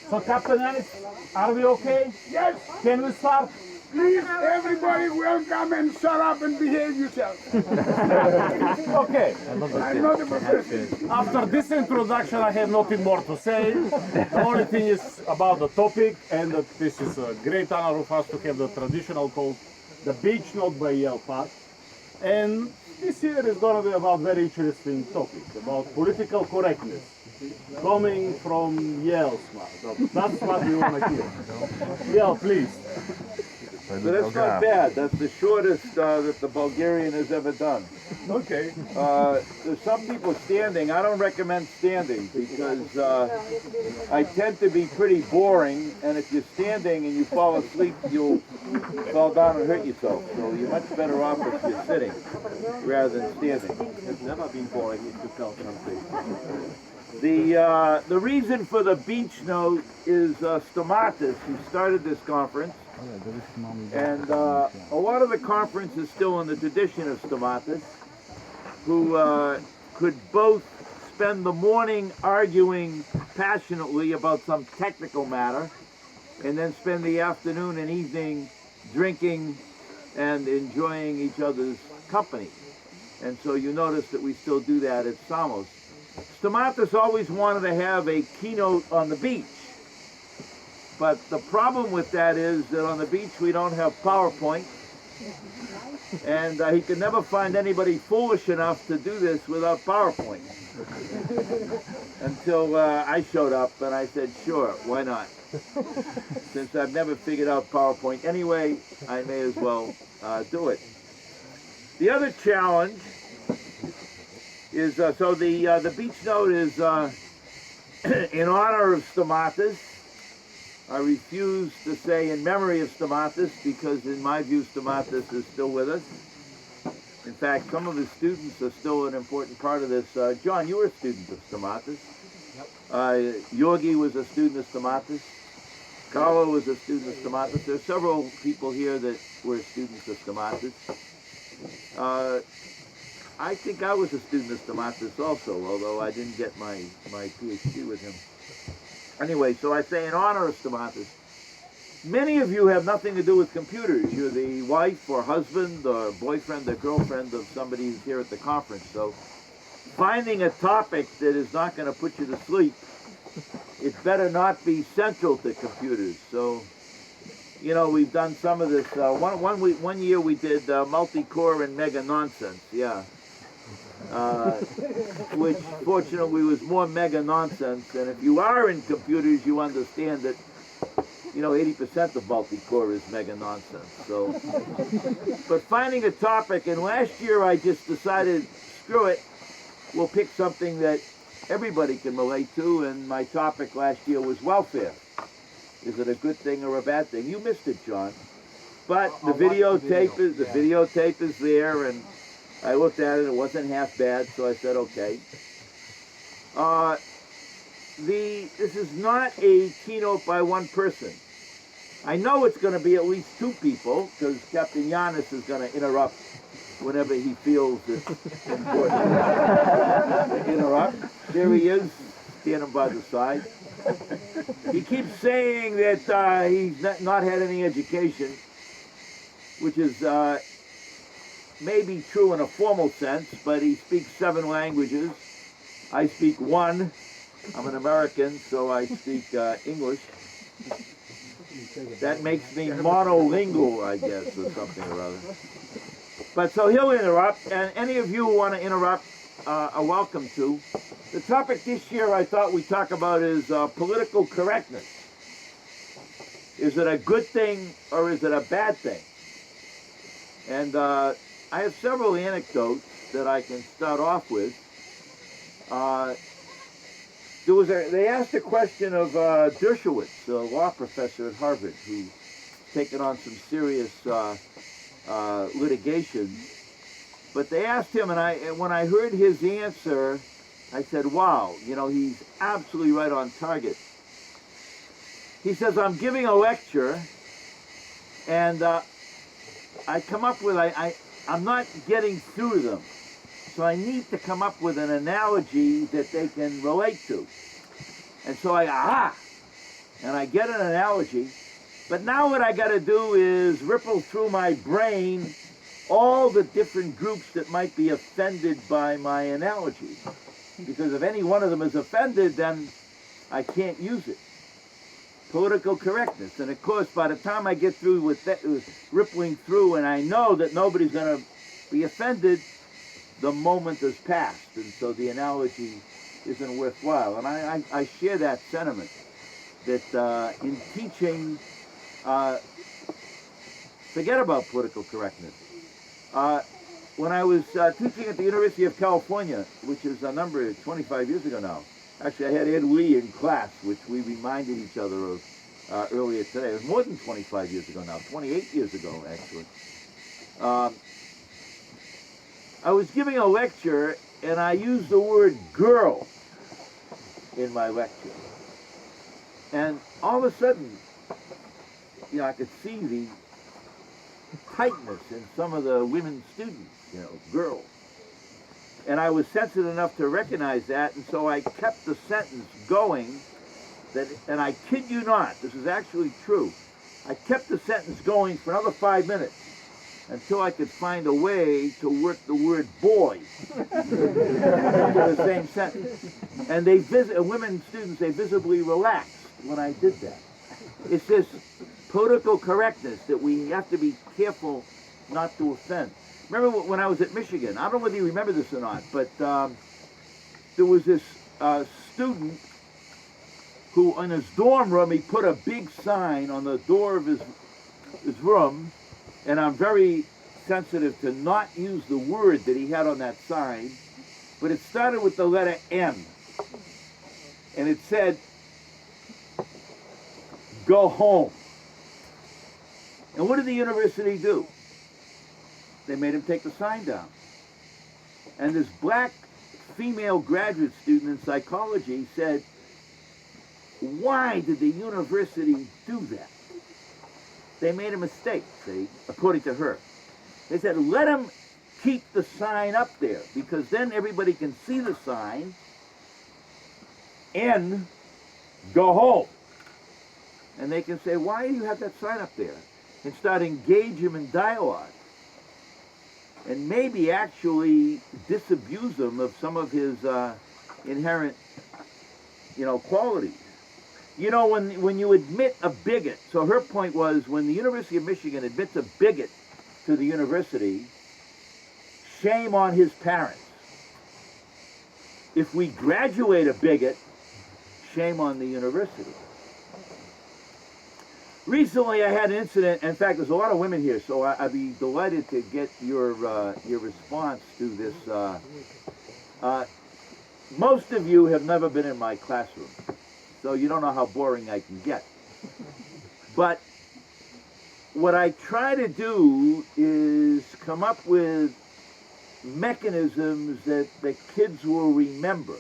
So, Captain Ennis, are we okay? Yes, Can we start? please, everybody welcome and shut up and behave yourself. Okay. I'm not a professor. After this introduction, I have nothing more to say. The only thing is about the topic, and that this is a great honor of us to have the traditional code, the Beachnote by Yale, Patt. And this year is going to be about very interesting topic, about political correctness, coming from Yale. That's what we want to hear. Yale, please. But that's not bad. That's the shortest that the Bulgarian has ever done. Okay. There's some people standing. I don't recommend standing because I tend to be pretty boring, and if you're standing and you fall asleep, you'll fall down and hurt yourself. So you're much better off if you're sitting rather than standing. It's never been boring if you felt something. The reason for the Beachnote is Stomatis, who started this conference. And a lot of the conference is still in the tradition of Stomatis, who could both spend the morning arguing passionately about some technical matter, and then spend the afternoon and evening drinking and enjoying each other's company. And so you notice that we still do that at SAMOS. Stomatis always wanted to have a keynote on the beach. But the problem with that is that on the beach we don't have PowerPoint, and he could never find anybody foolish enough to do this without PowerPoint. Until I showed up and I said, sure, why not? Since I've never figured out PowerPoint anyway, I may as well do it. The other challenge is, so the Beachnote is in honor of Stomatis. I refuse to say in memory of Stomatis because in my view Stomatis is still with us. In fact, some of his students are still an important part of this. John, you were a student of Stomatis. Yep. Yorgi was a student of Stomatis. Carlo was a student of Stomatis. There are several people here that were students of Stomatis. I think I was a student of Stomatis also, although I didn't get my PhD with him. Anyway, so I say in honor of Stomatis, many of you have nothing to do with computers. You're the wife or husband or boyfriend or girlfriend of somebody who's here at the conference. So finding a topic that is not going to put you to sleep, it better not be central to computers. So, you know, we've done some of this. One year we did multi-core and mega nonsense, yeah. Which fortunately was more mega nonsense, and if you are in computers you understand that, you know, 80% of multi-core is mega nonsense. So, but finding a topic, and last year I just decided, screw it, we'll pick something that everybody can relate to, and my topic last year was welfare. Is it a good thing or a bad thing? You missed it, John. But the videotape is there, and I looked at it, it wasn't half bad, so I said, okay. This is not a keynote by one person. I know it's going to be at least two people, because Captain Giannis is going to interrupt whenever he feels it's important to interrupt. There he is, standing by the side. He keeps saying that he's not had any education, which is maybe true in a formal sense, but he speaks 7 languages. I speak 1. I'm an American, so I speak English. That makes me monolingual, I guess, or something or other. But so he'll interrupt, and any of you who want to interrupt are welcome to. The topic this year I thought we'd talk about is political correctness. Is it a good thing or is it a bad thing? And I have several anecdotes that I can start off with. They asked a question of Dershowitz, a law professor at Harvard, who's taken on some serious litigation. But they asked him, and when I heard his answer, I said, wow, you know, he's absolutely right on target. He says, I'm giving a lecture, and I come up with, I'm not getting through them. So I need to come up with an analogy that they can relate to. And so and I get an analogy, but now what I got to do is ripple through my brain all the different groups that might be offended by my analogy. Because if any one of them is offended, then I can't use it. Political correctness. And of course, by the time I get through with that, rippling through, and I know that nobody's going to be offended, the moment has passed. And so the analogy isn't worthwhile. And I share that sentiment, that in teaching, forget about political correctness. When I was teaching at the University of California, which is 25 years ago now, actually I had Ed Lee in class, which we reminded each other of earlier today. It was more than 25 years ago now, 28 years ago actually. I was giving a lecture and I used the word girl in my lecture. And all of a sudden, I could see the tightness in some of the women students, girls. And I was sensitive enough to recognize that, and so I kept the sentence going, and I kid you not, this is actually true, I kept the sentence going for another 5 minutes until I could find a way to work the word boy into the same sentence. And women students, they visibly relaxed when I did that. It's this political correctness that we have to be careful not to offend. Remember when I was at Michigan, I don't know whether you remember this or not, but there was this student who in his dorm room, he put a big sign on the door of his room, and I'm very sensitive to not use the word that he had on that sign, but it started with the letter M, and it said, "Go home." And what did the university do? They made him take the sign down. And this black female graduate student in psychology said, why did the university do that? They made a mistake, see, according to her. They said, let him keep the sign up there, because then everybody can see the sign, and go home. And they can say, why do you have that sign up there? And start engage him in dialogue. And maybe actually disabuse him of some of his inherent, qualities. When you admit a bigot, so her point was when the University of Michigan admits a bigot to the university, shame on his parents. If we graduate a bigot, shame on the university. Recently, I had an incident. In fact, there's a lot of women here, so I'd be delighted to get your response to this. Most of you have never been in my classroom, so you don't know how boring I can get. But what I try to do is come up with mechanisms that the kids will remember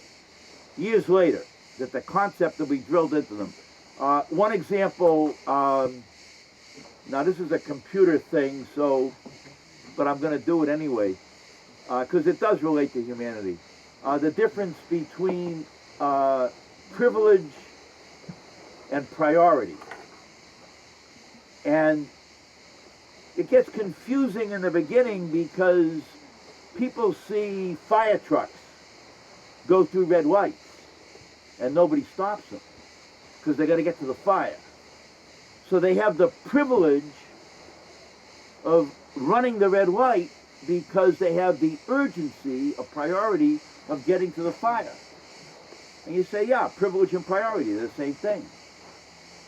years later, that the concept will be drilled into them. One example, now this is a computer thing, but I'm going to do it anyway, because it does relate to humanity. The difference between privilege and priority. And it gets confusing in the beginning because people see fire trucks go through red lights and nobody stops them, because they got to get to the fire. So they have the privilege of running the red light because they have the urgency, a priority of getting to the fire. And you say, yeah, privilege and priority, they're the same thing.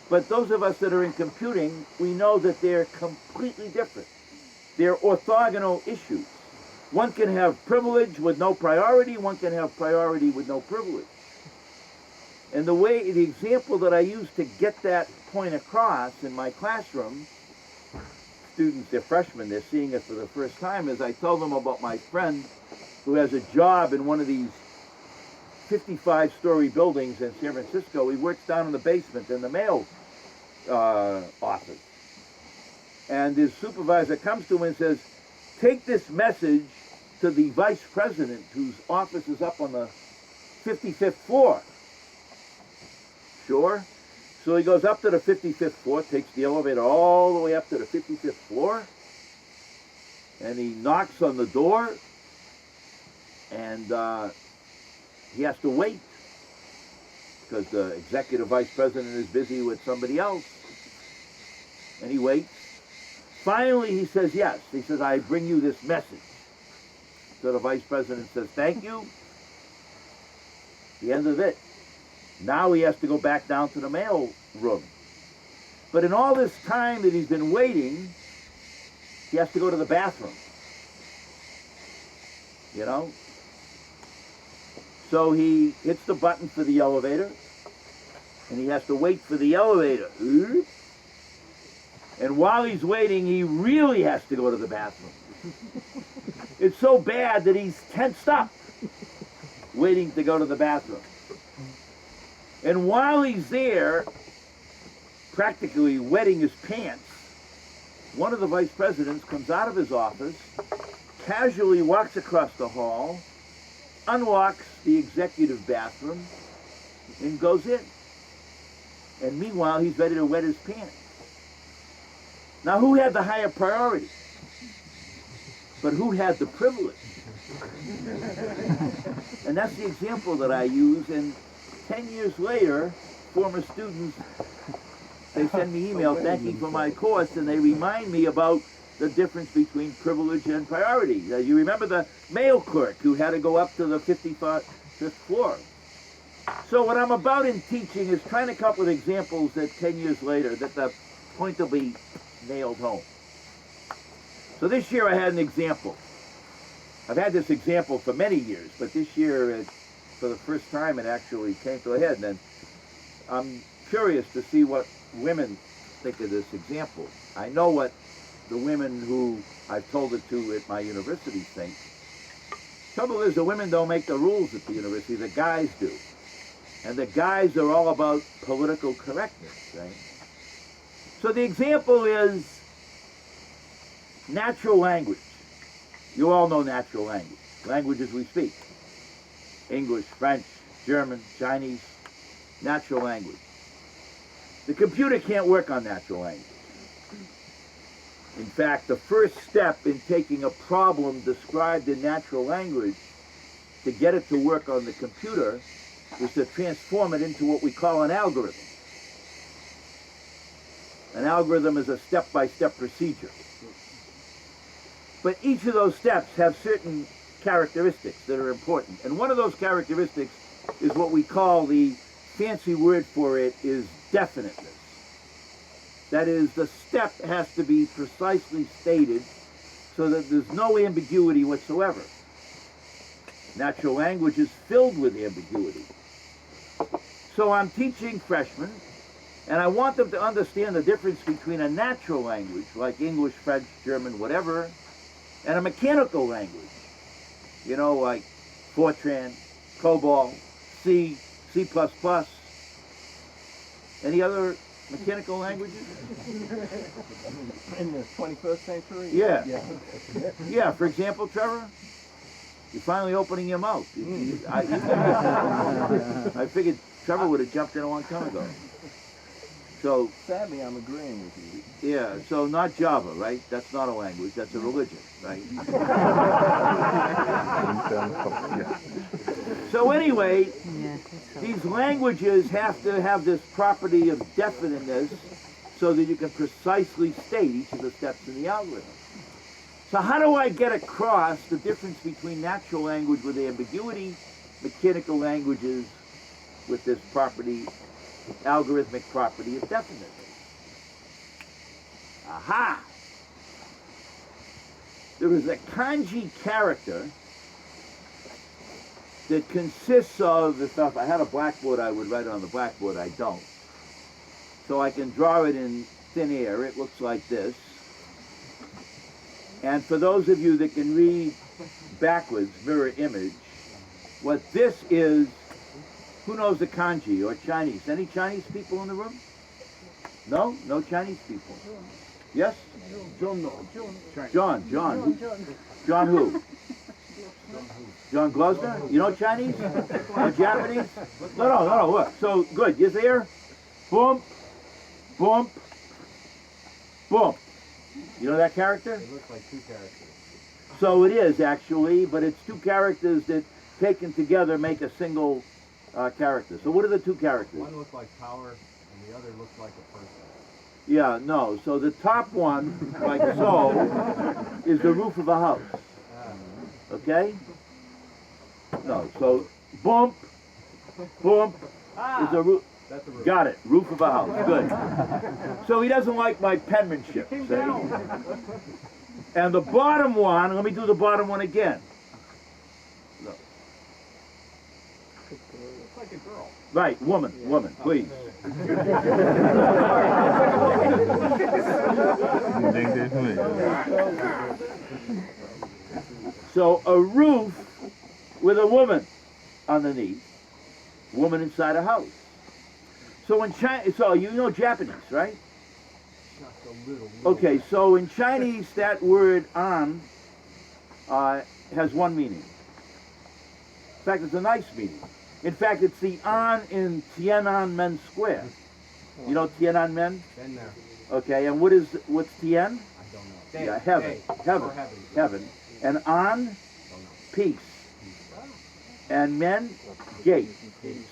But those of us that are in computing, we know that they're completely different. They're orthogonal issues. One can have privilege with no priority, one can have priority with no privilege. And the example that I use to get that point across in my classroom, students, they're freshmen, they're seeing it for the first time, is I tell them about my friend who has a job in one of these 55-story buildings in San Francisco. He works down in the basement in the mail office. And his supervisor comes to him and says, take this message to the vice president whose office is up on the 55th floor. Sure. So he goes up to the 55th floor, takes the elevator all the way up to the 55th floor, and he knocks on the door, and he has to wait because the executive vice president is busy with somebody else, and he waits. Finally, he says yes. He says, I bring you this message. So the vice president says, thank you. The end of it. Now he has to go back down to the mail room. But in all this time that he's been waiting, he has to go to the bathroom. You know? So he hits the button for the elevator, and he has to wait for the elevator. And while he's waiting, he really has to go to the bathroom. It's so bad that he's tensed up, waiting to go to the bathroom. And while he's there, practically wetting his pants, one of the vice presidents comes out of his office, casually walks across the hall, unlocks the executive bathroom, and goes in. And meanwhile, he's ready to wet his pants. Now, who had the higher priority? But who had the privilege? And that's the example that I use, and 10 years later, former students, they send me emails thanking for my course, and they remind me about the difference between privilege and priority. You remember the mail clerk who had to go up to the 55th floor. So what I'm about in teaching is trying to come up with examples that 10 years later, that the point will be nailed home. So this year I had an example. I've had this example for many years, but this year, for the first time, it actually came to a head. And I'm curious to see what women think of this example. I know what the women who I've told it to at my university think. Trouble is, the women don't make the rules at the university, the guys do. And the guys are all about political correctness, right? So the example is natural language. You all know natural language. Languages we speak. English, French, German, Chinese, natural language. The computer can't work on natural language. In fact, the first step in taking a problem described in natural language to get it to work on the computer is to transform it into what we call an algorithm. An algorithm is a step-by-step procedure. But each of those steps have certain characteristics that are important. And one of those characteristics is what we call, the fancy word for it is definiteness. That is, the step has to be precisely stated so that there's no ambiguity whatsoever. Natural language is filled with ambiguity. So I'm teaching freshmen, and I want them to understand the difference between a natural language, like English, French, German, whatever, and a mechanical language, you know, like Fortran, COBOL, C, C++. Any other mechanical languages? In the 21st century? Yeah. Yeah, for example, Trevor, you're finally opening your mouth. I figured Trevor would have jumped in a long time ago. So sadly, I'm agreeing with you. Yeah, so not Java, right? That's not a language, that's a religion, right? So anyway, these languages have to have this property of definiteness so that you can precisely state each of the steps in the algorithm. So how do I get across the difference between natural language with ambiguity, mechanical languages with this property, algorithmic property of definiteness? Aha! There is a kanji character that consists of the stuff. I had a blackboard, I would write it on the blackboard, I don't. So I can draw it in thin air. It looks like this. And for those of you that can read backwards, mirror image, what this is, who knows the kanji or Chinese? Any Chinese people in the room? No? No Chinese people? Yes? John. John who? John who? John Glusner? You know Chinese? Or Japanese? No, look. So, good. You're there? Bump, bump, bump. You know that character? It looks like two characters. So it is actually, but it's two characters that taken together make a single character. So what are the two characters? One looks like power, and the other looks like a person. Yeah, no. So the top one, like so, is the roof of a house. Okay? No. So bump, bump is a roof. That's a roof. Got it. Roof of a house. Good. So he doesn't like my penmanship. See? And the bottom one, let me do the bottom one again. Look. Looks like a girl. Right, woman, please. So a roof with a woman underneath, woman inside a house. So in China, so you know Japanese, right? Just a little. Okay, so in Chinese that word an has one meaning. In fact, it's a nice meaning. In fact, it's the an in Tiananmen Square. You know Tiananmen? Been there. Okay, and what's Tian? I don't know. Yeah, heaven. Heaven. Or heaven. Heaven. And an, Don't know. peace. And men, gate.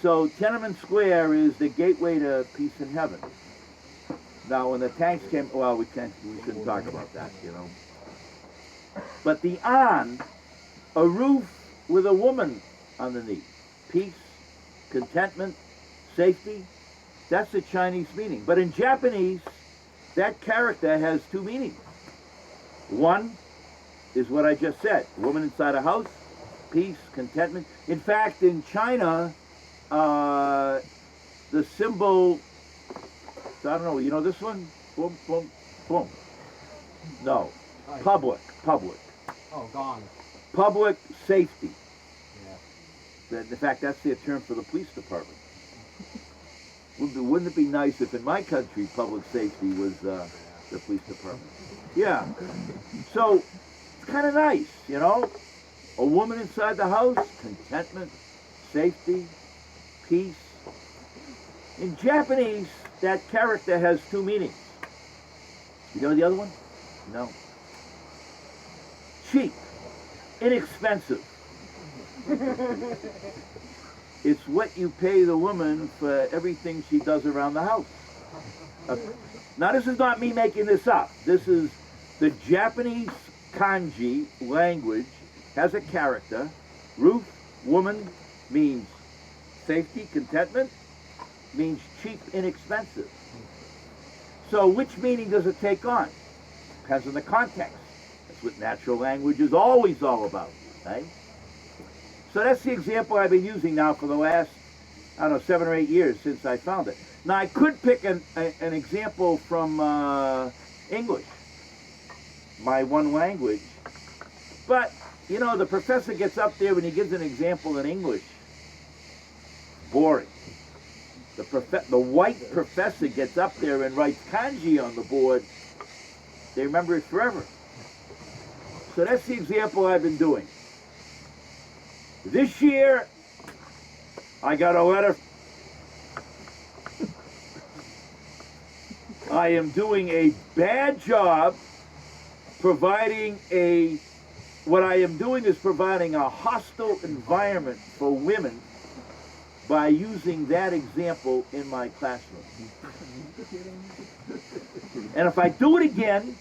So Tiananmen Square is the gateway to peace in heaven. Now, when the tanks came, well, we shouldn't talk about that, you know. But the an, a roof with a woman underneath, peace, contentment, safety, that's the Chinese meaning. But in Japanese, that character has two meanings. One is what I just said, woman inside a house, peace, contentment. In fact, in China, the symbol, I don't know, you know this one? Boom, boom, boom. No, public. Oh, gone. Public safety. Yeah. In fact, that's their term for the police department. Wouldn't it be nice if in my country public safety was the police department? Yeah. So, it's kind of nice, you know? A woman inside the house, contentment, safety, peace. In Japanese, that character has two meanings. You know the other one? No. Cheap, inexpensive. It's what you pay the woman for everything she does around the house. Now, this is not me making this up. This is the Japanese kanji language has a character. Roof, woman, means safety, contentment, means cheap, inexpensive. So which meaning does it take on? Depends on the context. That's what natural language is always all about, right? So that's the example I've been using now for the last, I don't know, 7 or 8 years since I found it. Now I could pick an example from English, my one language, but you know, the professor gets up there when he gives an example in English, boring. The white professor gets up there and writes kanji on the board, they remember it forever. So that's the example I've been doing. This year, I got a letter. I am doing a bad job providing what I am doing is providing a hostile environment for women by using that example in my classroom. And if I do it again,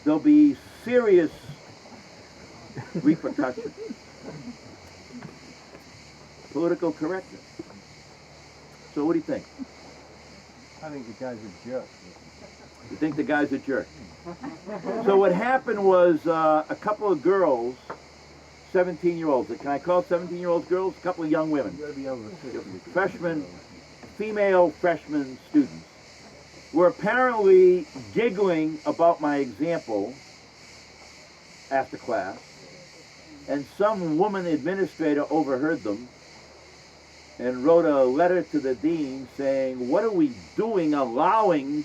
there'll be serious repercussions. Political correctness. So what do you think? I think the guy's a jerk. You think the guy's a jerk? So what happened was a couple of girls, 17-year-olds, can I call 17-year-olds girls? A couple of young women, You gotta be over 50. freshmen, female freshman students, were apparently giggling about my example after class, and some woman administrator overheard them and wrote a letter to the dean saying, what are we doing allowing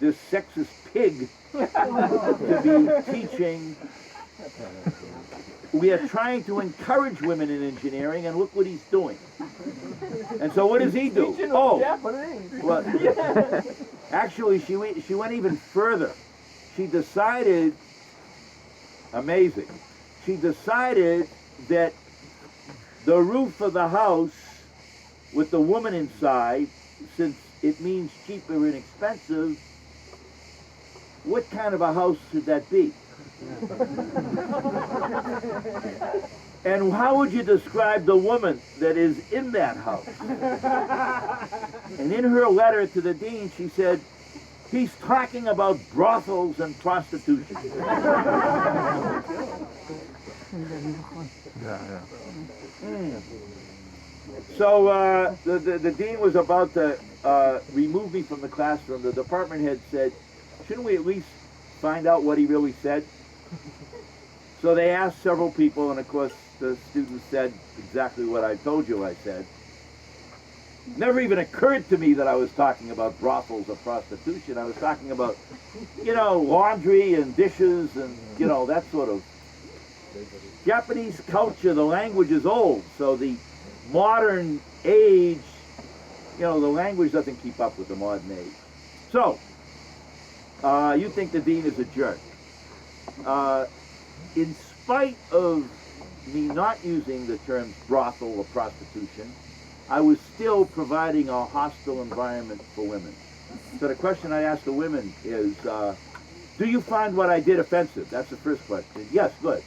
this sexist pig to be teaching we are trying to encourage women in engineering, and look what he's doing. And so what does he do? Oh, well, actually, she went even further. She decided, amazing, she decided that the roof of the house with the woman inside, since it means cheap or inexpensive, what kind of a house should that be? And how would you describe the woman that is in that house? And in her letter to the dean, she said, he's talking about brothels and prostitution. So the dean was about to remove me from the classroom. The department head said, shouldn't we at least find out what he really said? So they asked several people, and of course the students said exactly what I told you I said. Never even occurred to me that I was talking about brothels or prostitution. I was talking about, laundry and dishes and, that sort of. Japanese culture, the language is old, so the modern age, the language doesn't keep up with the modern age. So, you think the dean is a jerk. In spite of me not using the terms brothel or prostitution, I was still providing a hostile environment for women. So the question I asked the women is, do you find what I did offensive? That's the first question. Yes, good.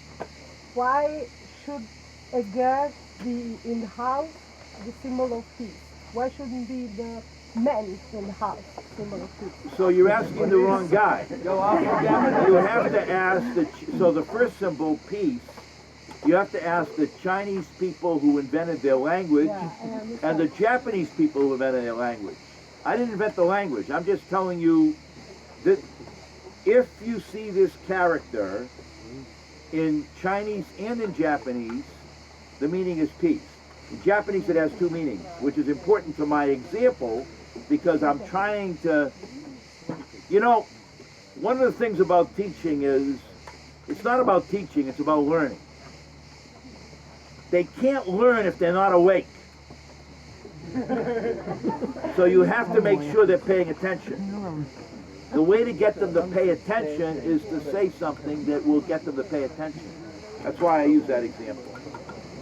Why should a girl be in the house the symbol of peace? Why shouldn't be the men in the house symbol of peace? So you're asking the wrong guy. You have to ask so the first symbol, peace, you have to ask the Chinese people who invented their language and the Japanese people who invented their language. I didn't invent the language. I'm just telling you that if you see this character in Chinese and in Japanese, the meaning is peace. In Japanese, it has two meanings, which is important to my example because I'm trying to, one of the things about teaching is, it's not about teaching, it's about learning. They can't learn if they're not awake. So you have to make sure they're paying attention. The way to get them to pay attention is to say something that will get them to pay attention. That's why I use that example.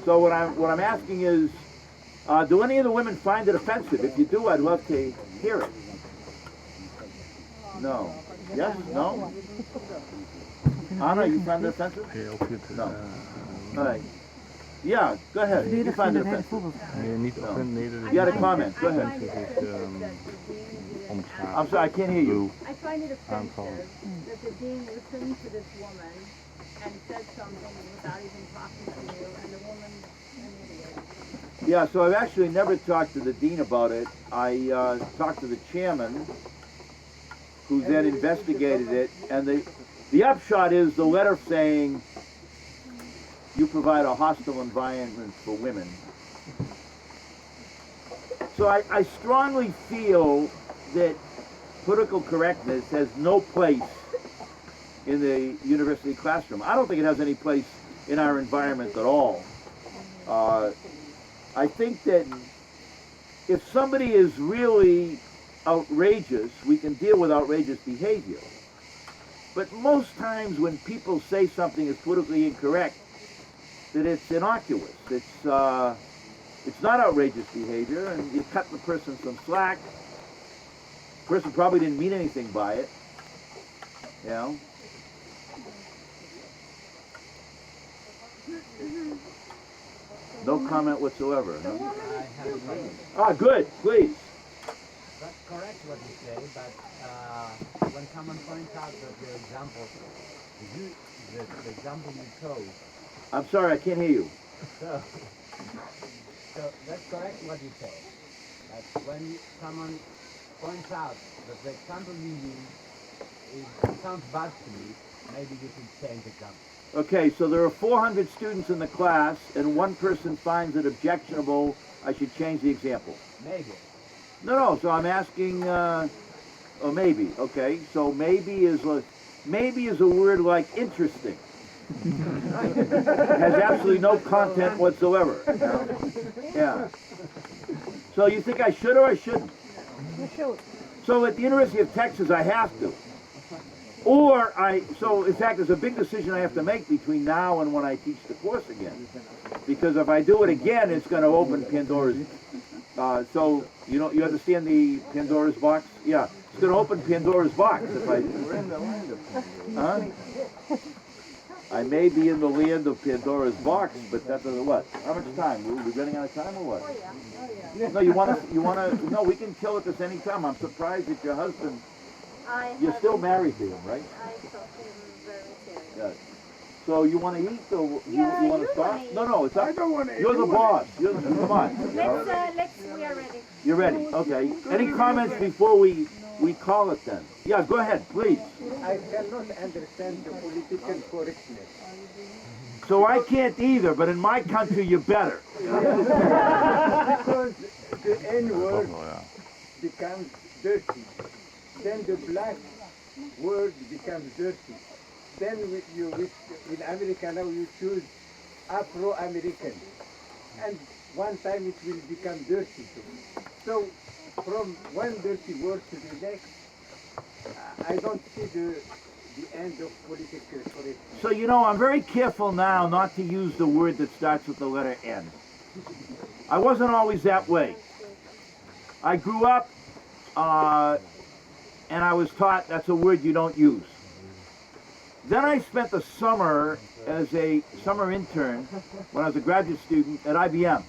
So what I'm asking is, do any of the women find it offensive? If you do, I'd love to hear it. No. Yes? No? Anna, you find it offensive? No. All right. Yeah, go ahead. You find it offensive. You had a comment. Go ahead. I'm sorry, I can't hear you. I find it offensive that the dean listened to this woman and said something without even talking to you, and the woman's an idiot. Yeah, so I've actually never talked to the dean about it. I talked to the chairman, who then investigated it, and the upshot is the letter saying you provide a hostile environment for women. So I strongly feel that political correctness has no place in the university classroom. I don't think it has any place in our environment at all. I think that if somebody is really outrageous, we can deal with outrageous behavior. But most times when people say something is politically incorrect, that it's innocuous. It's not outrageous behavior, and you cut the person some slack. The person probably didn't mean anything by it. No comment whatsoever. No? Good, please. That's correct what you say, but when someone points out that your example, the example you chose. I'm sorry, I can't hear you. So that's correct what you say. But when someone points out that the example you use sounds bad to me, maybe you should change the example. Okay, so there are 400 students in the class, and one person finds it objectionable. I should change the example. Maybe. No. So I'm asking, maybe. Okay, so maybe is a word like interesting. Has absolutely no content whatsoever. Yeah. So you think I should or I shouldn't? You should. So at the University of Texas, I have to. So in fact, there's a big decision I have to make between now and when I teach the course again. Because if I do it again, it's going to open Pandora's. So you understand the Pandora's box? Yeah, it's going to open Pandora's box if I. We're in the land of Huh? I may be in the land of Pandora's box, but that doesn't what? How much time? We're running out of time or what? No, you want to? No, we can kill it this any time. I'm surprised that your husband. You're still married to him, right? I thought him very serious. Yeah. So you want to eat, or you want to stop? eat. No, it's up. I don't want to eat. You're the boss. Come on. We are ready. You're ready. Okay. Any comments before we call it then? Yeah, go ahead, please. I cannot understand the political correctness. So I can't either, but in my country you better. Because the N-word becomes dirty. Then the black word becomes dirty. Then in America now you choose Afro-American. And one time it will become dirty too. So from one dirty word to the next, I don't see the end of political correctness. So I'm very careful now not to use the word that starts with the letter N. I wasn't always that way. I grew up and I was taught that's a word you don't use. Then I spent the summer as a summer intern when I was a graduate student at IBM.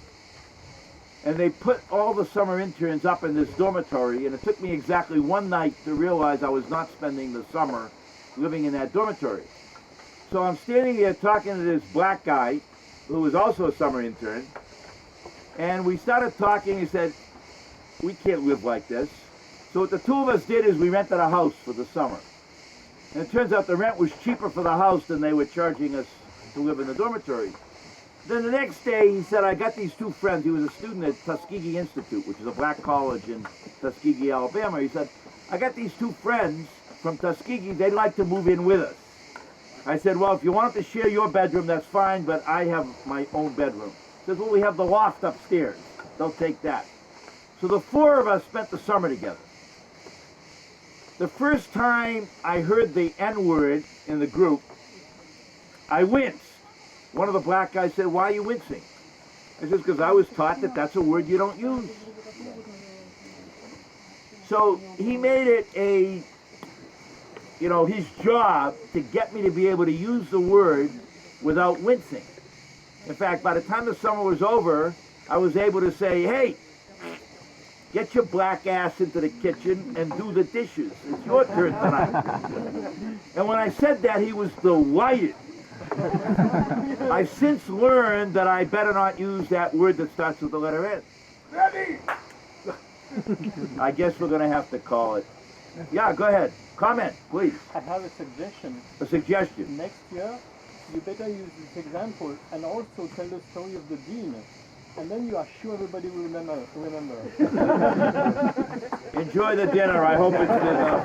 And they put all the summer interns up in this dormitory, and it took me exactly one night to realize I was not spending the summer living in that dormitory. So I'm standing there talking to this black guy, who was also a summer intern, and we started talking. He said, we can't live like this. So what the two of us did is we rented a house for the summer. And it turns out the rent was cheaper for the house than they were charging us to live in the dormitory. Then the next day he said, I got these two friends. He was a student at Tuskegee Institute, which is a black college in Tuskegee, Alabama. He said, I got these two friends from Tuskegee. They'd like to move in with us. I said, well, if you want to share your bedroom, that's fine, but I have my own bedroom. He says, well, we have the loft upstairs. They'll take that. So the four of us spent the summer together. The first time I heard the N-word in the group, I winced. One of the black guys said, why are you wincing? I said, because I was taught that that's a word you don't use. So he made it his job to get me to be able to use the word without wincing. In fact, by the time the summer was over, I was able to say, hey, get your black ass into the kitchen and do the dishes. It's your turn tonight. And when I said that, he was delighted. I've since learned that I better not use that word that starts with the letter N. Ready? I guess we're going to have to call it. Yeah, go ahead. Comment, please. I have a suggestion. A suggestion. Next year, you better use this example and also tell the story of the dean. And then you are sure everybody will remember. Enjoy the dinner. I hope it's dinner.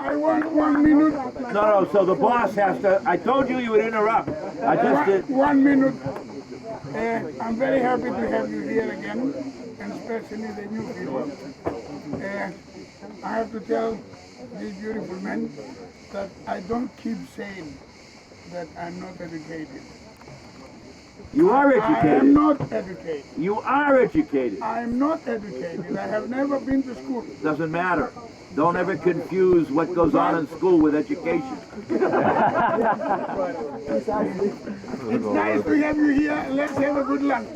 I want 1 minute. No, so the boss has to. I told you would interrupt. I just did. 1 minute. I'm very happy to have you here again, and especially the new people. I have to tell these beautiful men that I don't keep saying that I'm not educated. You are I educated. am not educated. You are educated. I am not educated. I have never been to school. Doesn't matter. Don't ever confuse what goes on in school with education. It's nice to have you here. Let's have a good lunch.